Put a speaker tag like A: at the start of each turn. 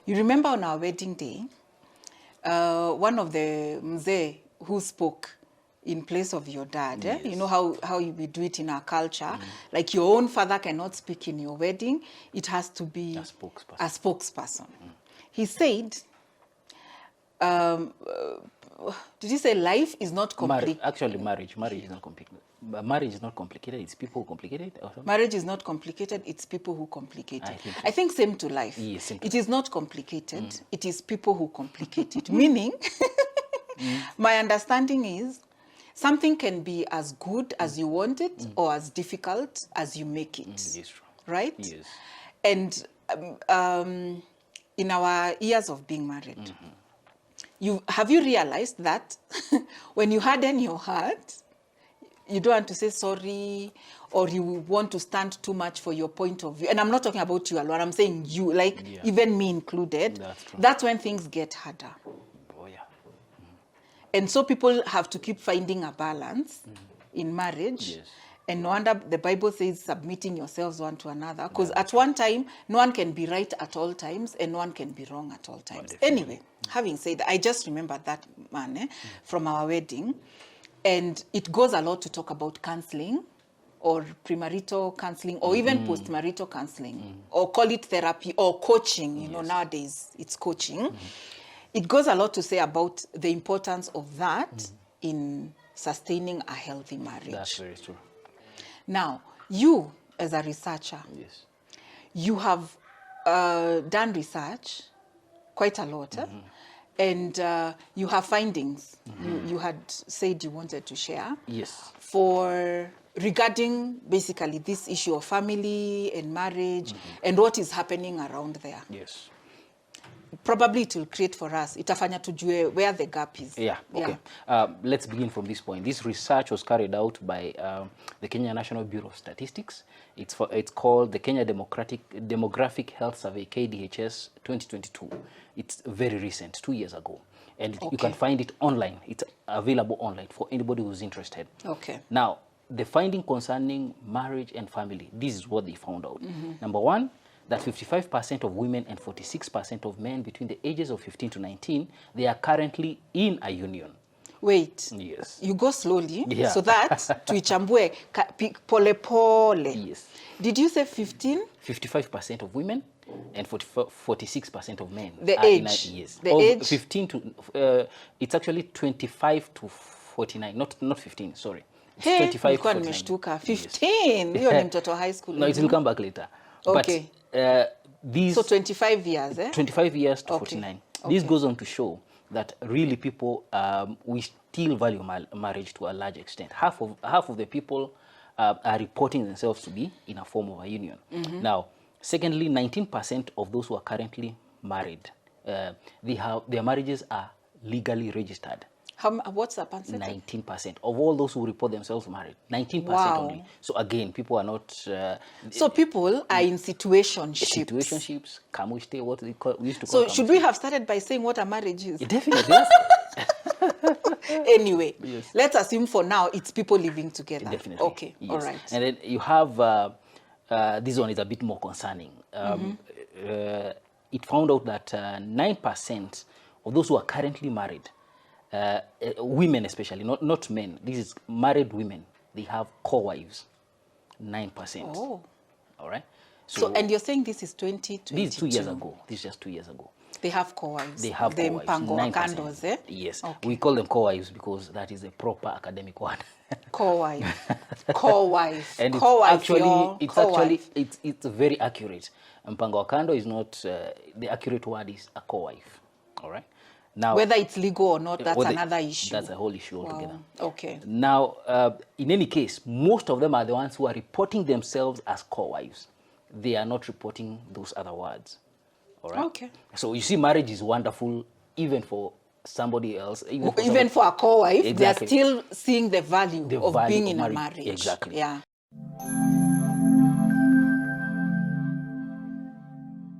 A: You remember on our wedding day, one of the mzee who spoke in place of your dad,
B: Yes.
A: you know how we do it in our culture, like your own father cannot speak in your wedding, it has to be a spokesperson. He said, did you say life is not complicated?
B: Actually, marriage is not complicated. Marriage is not complicated. It's people who complicate it. Or something?
A: Marriage is not complicated. It's people who complicate it.
B: I
A: I think same to life.
B: Yes, same to
A: it is not complicated. It is people who complicate it. Meaning, my understanding is something can be as good as you want it or as difficult as you make it.
B: Yes, true.
A: Right?
B: Yes.
A: And in our years of being married, have you realized that when you harden your heart, you don't want to say sorry, or you want to stand too much for your point of view. And I'm not talking about you alone. I'm saying you, like even me included.
B: That's true.
A: That's when things get harder.
B: Oh, yeah.
A: And so people have to keep finding a balance in marriage.
B: Yes.
A: And no wonder the Bible says submitting yourselves one to another. Because at one time, no one can be right at all times and no one can be wrong at all times. Anyway, having said that, I just remembered that man from our wedding. And it goes a lot to talk about counseling or premarital counseling or even postmarital counseling or call it therapy or coaching. You know, nowadays it's coaching. It goes a lot to say about the importance of that in sustaining a healthy marriage.
B: That's very true.
A: Now, you as a researcher, you have done research quite a lot. And you have findings you had said you wanted to share.
B: Yes.
A: Regarding basically this issue of family and marriage and what is happening around there.
B: Yes.
A: Probably it will create for us, itafanya tujue where the gap is.
B: Yeah, okay. Let's begin from this point. This research was carried out by the Kenya National Bureau of Statistics. It's called the Kenya Demographic Health Survey, KDHS 2022. It's very recent, 2 years ago. And you can find it online. It's available online for anybody who's interested.
A: Okay.
B: Now, the finding concerning marriage and family, this is what they found out. Number one, that 55% of women and 46% of men between the ages of 15 to 19, they are currently in a union.
A: Wait.
B: Yes.
A: You go slowly.
B: Yeah.
A: So that, tuichambue, pole pole.
B: Yes.
A: Did you say 15?
B: 55% of women and 46% of men.
A: The age?
B: Yes.
A: The age?
B: 15 to, it's actually 25 to 49, not 15, sorry. It's
A: Hey,
B: 25 to 49.
A: nimeshtuka. 15? Hiyo ni mtoto high school.
B: No, it will come back later.
A: Okay.
B: But these...
A: So 25 years,
B: 25 years to 49. This goes on to show that really people, we still value marriage to a large extent. Half of the people are reporting themselves to be in a form of a union. Now, secondly, 19% of those who are currently married, their marriages are legally registered.
A: What's the percentage?
B: 19% of all those who report themselves married. 19% only. So again, people are not...
A: so people are in situationships.
B: Situationships, kamushte, what we used to call
A: So should we have started by saying what a marriage is?
B: Definitely, yes.
A: Anyway, let's assume for now it's people living together.
B: Definitely.
A: Okay, all right.
B: And then you have, this one is a bit more concerning. It found out that 9% of those who are currently married, women especially, not men, this is married women, they have co-wives, 9%.
A: Oh.
B: All right?
A: So, and you're saying this is 2022?
B: This is 2 years ago. This is just 2 years ago.
A: They have co-wives?
B: They have co-wives, 9%. Yes. Okay. We call them co-wives because that is a proper academic word.
A: Co-wife. Co-wife.
B: And it's very accurate. Mpango wa kando is not, the accurate word is a co-wife. All right? Now,
A: whether it's legal or not, that's another issue.
B: That's a whole issue altogether.
A: Okay.
B: Now, in any case, most of them are the ones who are reporting themselves as co-wives. They are not reporting those other words. All right? Okay. So you see, marriage is wonderful even for somebody else.
A: Even for a co-wife, exactly. They are still seeing the value of being in a marriage.
B: Exactly.
A: Yeah.